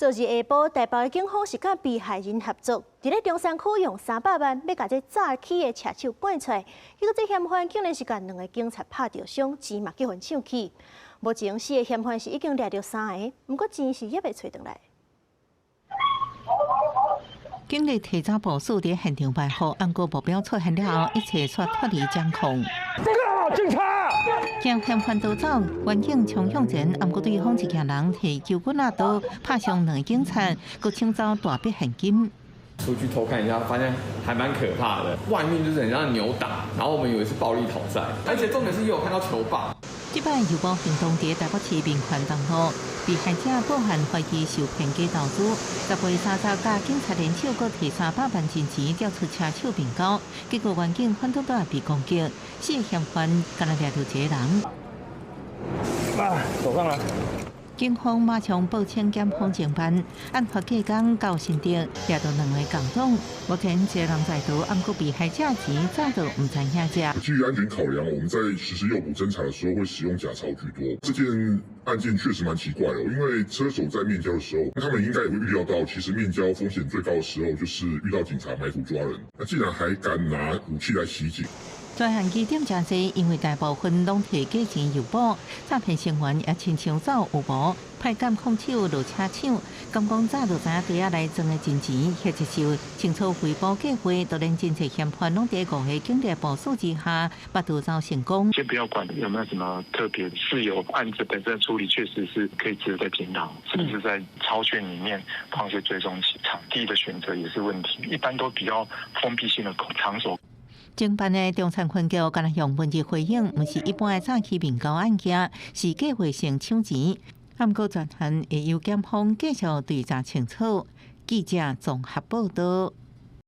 昨日下晡，台北的警方是甲被害人合作，伫咧中山区用300万要甲这诈欺的车手赶出来，结果这嫌犯竟然是甲2个警察拍着伤，钱嘛叫分抢去。目前4个嫌犯是已经抓到3个，不过钱是还未找回来。警力提早部署伫现场排好，按过目标出现了后，一切却脱离掌控。警察！将嫌犯逃走，远警冲向前，按过对方一家人摕球棍刀拍伤2个警察，佮抢走大笔现金。出去偷看一下，发现还蛮可怕的，外面就是很像扭打，然后我们以为是暴力讨债，而且重点是也有看到球棒。这摆油宝行动伫台北市民权东路，被害者报案怀疑受骗假投资，10月30甲警察联手，佮提300万钱调出车手并告，结果远警反倒被攻击，4个嫌犯敢若抓到1个人。走上来。警方马上报请检方侦办，案发隔天到新竹抓到2个共党，目前1个人在逃，按过被害者钱早就唔知影只。基于安全考量，我们在实施诱捕侦查的时候会使用假钞居多。这件案件确实蛮奇怪的，因为车手在面交的时候，他们应该也会预料到，其实面交风险最高的时候就是遇到警察埋伏抓人，那竟然还敢拿武器来袭警。专案疑点真多，因为大部分拢摕假钱诱捕，诈骗成员也亲像走有无，派监控手落车抢，监工早就知影地下来装的真钱，或者是清楚回报计划，当然真侪嫌犯拢在5个警力部署之下，把逃走成功。先不要管有没有什么特别，是有案子本身的处理，确实是可以值得检讨，甚至在操卷里面放一些追踪器，场地的选择也是问题，一般都比较封闭性的场所。侦办的中山分局敢若用文字回应，毋是一般的诈欺并购案件，是计划性抢钱。不过专案会由检方继续调查清楚。记者综合报道。